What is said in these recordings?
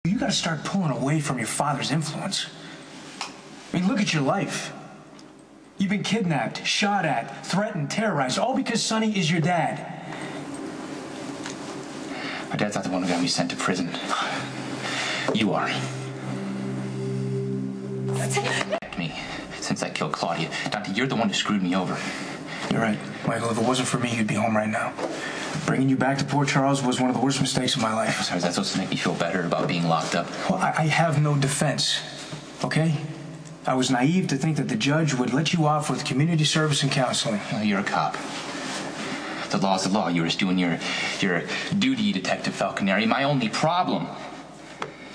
You gotta start pulling away from your father's influence. I mean, look at your life. You've been kidnapped, shot at, threatened, terrorized, all because Sonny is your dad. My dad's not the one who got me sent to prison. You are. That's me since I killed Claudia. Dante, you're the one who screwed me over. You're right, Michael. If it wasn't for me, you'd be home right now. Bringing you back to Port Charles was one of the worst mistakes of my life. So is that supposed to make me feel better about being locked up? Well, I have no defense, okay? I was naive to think that the judge would let you off with community service and counseling. Well, you're a cop. The law's the law. You're just doing your duty, Detective Falconeri. My only problem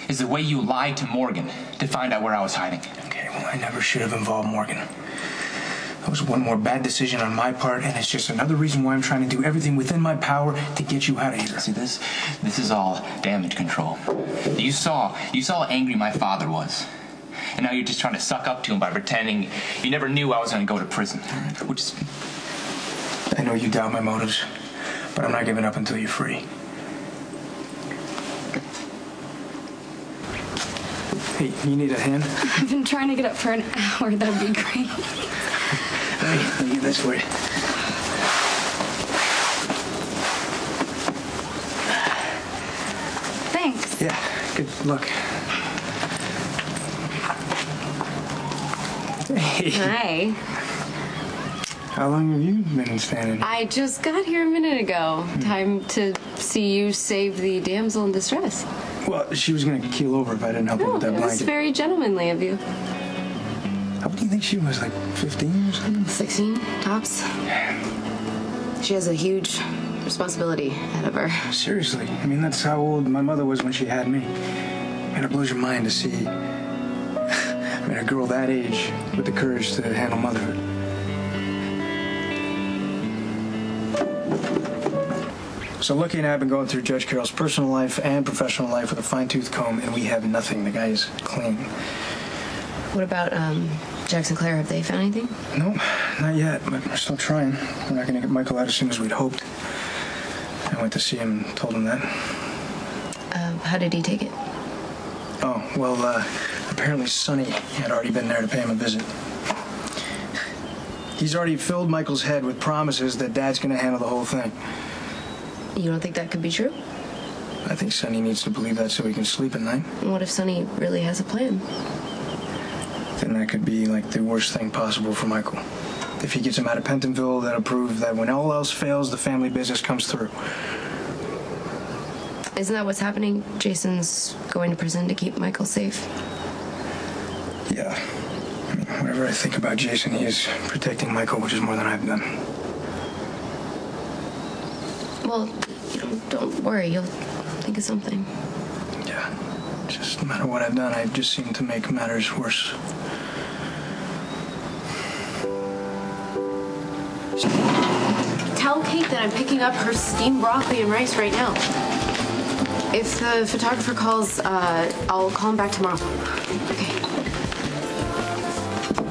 is the way you lied to Morgan to find out where I was hiding. Okay, well, I never should have involved Morgan. That was one more bad decision on my part, and it's just another reason why I'm trying to do everything within my power to get you out of here. See, this is all damage control. You saw how angry my father was. And now you're just trying to suck up to him by pretending you never knew I was going to go to prison. Which is... I know you doubt my motives, but I'm not giving up until you're free. Hey, you need a hand? I've been trying to get up for an hour. That'd be great. Hey, let me get this for you. Thanks. Yeah, good luck. Hey. Hi. How long have you been standing? I just got here a minute ago. Time to see you save the damsel in distress. Well, she was going to keel over if I didn't help her with that It blanket. was very gentlemanly of you. How old do you think she was, like 15 or something? 16, tops. She has a huge responsibility ahead of her. Seriously. I mean, that's how old my mother was when she had me. And it blows your mind to see a girl that age with the courage to handle motherhood. So Lucky and I have been going through Judge Carroll's personal life and professional life with a fine-tooth comb, and we have nothing. The guy is clean. What about Jackson Claire? Have they found anything? No, not yet, but we're still trying. We're not going to get Michael out as soon as we'd hoped. I went to see him and told him that. How did he take it? Oh, well, apparently Sonny had already been there to pay him a visit. He's already filled Michael's head with promises that Dad's going to handle the whole thing. You don't think that could be true? I think Sonny needs to believe that so he can sleep at night. What if Sonny really has a plan? Then that could be like the worst thing possible for Michael. If he gets him out of Pentonville, that'll prove that when all else fails, the family business comes through. Isn't that what's happening? Jason's going to prison to keep Michael safe. Yeah. I mean, whenever I think about Jason, he is protecting Michael, which is more than I've done. Well, don't worry. You'll think of something. Yeah. Just no matter what I've done, I just seem to make matters worse. Tell Kate that I'm picking up her steamed broccoli and rice right now. If the photographer calls, I'll call him back tomorrow.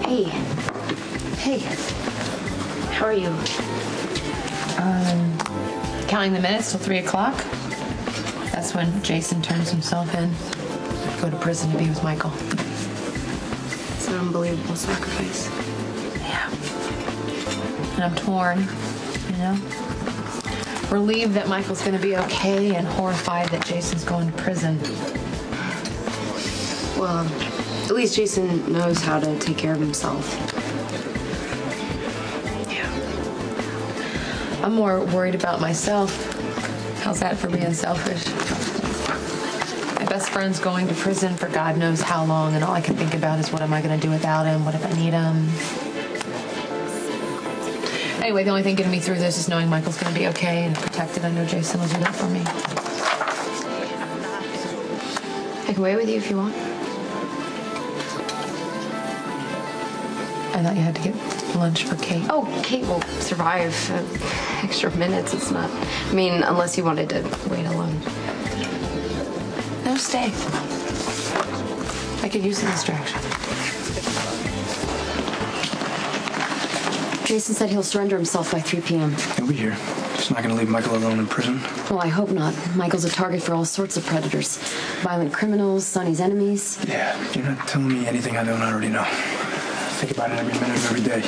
Okay. Hey. How are you? Counting the minutes till 3 o'clock. That's when Jason turns himself in. Go to prison to be with Michael. It's an unbelievable sacrifice. Yeah. And I'm torn, you know? Relieved that Michael's gonna be okay and horrified that Jason's going to prison. Well, at least Jason knows how to take care of himself. Yeah. I'm more worried about myself. How's that for being selfish? My best friend's going to prison for God knows how long, and all I can think about is what am I gonna do without him? What if I need him? Anyway, the only thing getting me through this is knowing Michael's going to be okay and protected. I know Jason will do that for me. I can wait with you if you want. I thought you had to get lunch for Kate. Oh, Kate will survive extra minutes. It's not... I mean, unless you wanted to wait alone. No, stay. I could use the distraction. Jason said he'll surrender himself by 3 p.m. He'll be here. Just It's not gonna leave Michael alone in prison. Well, I hope not. Michael's a target for all sorts of predators. Violent criminals, Sonny's enemies. Yeah, you're not telling me anything I don't already know. Think about it every minute of every day.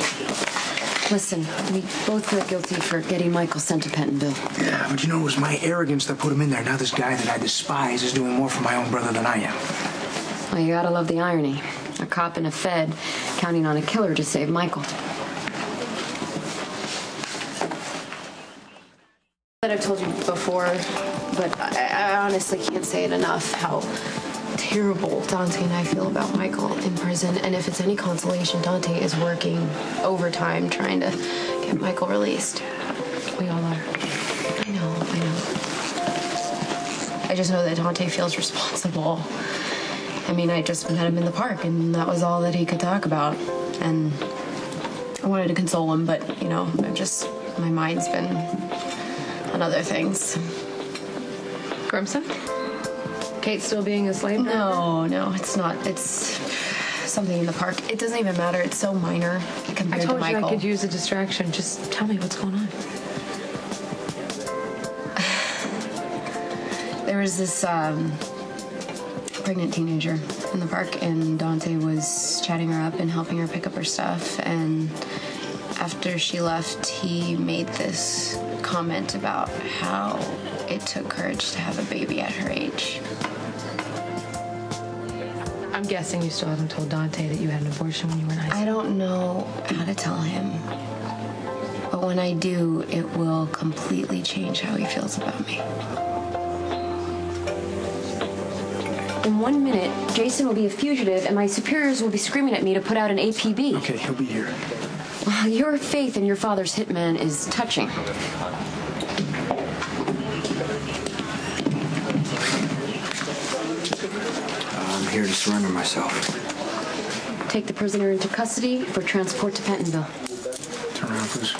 Listen, we both feel guilty for getting Michael sent to Pentonville. Yeah, but you know, it was my arrogance that put him in there. Now this guy that I despise is doing more for my own brother than I am. Well, you gotta love the irony. A cop and a fed counting on a killer to save Michael. That I've told you before, but I honestly can't say it enough how terrible Dante and I feel about Michael in prison. And if it's any consolation, Dante is working overtime trying to get Michael released. We all are. I know. I just know that Dante feels responsible. I mean, I just met him in the park, and that was all that he could talk about. And I wanted to console him, but, you know, my mind's been on other things. Grimson? Kate still being a slave? No, it's not. It's something in the park. It doesn't even matter. It's so minor compared to Michael. I told you I could use a distraction. Just tell me what's going on. There was this pregnant teenager in the park, and Dante was chatting her up and helping her pick up her stuff. And after she left, he made this comment about how it took courage to have a baby at her age. I'm guessing you still haven't told Dante that you had an abortion when you were in high school. I don't know how to tell him. But when I do, it will completely change how he feels about me. In 1 minute, Jason will be a fugitive, and my superiors will be screaming at me to put out an APB. Okay, he'll be here. Well, your faith in your father's hitman is touching. I'm here to surrender myself. Take the prisoner into custody for transport to Pentonville. Turn around, please.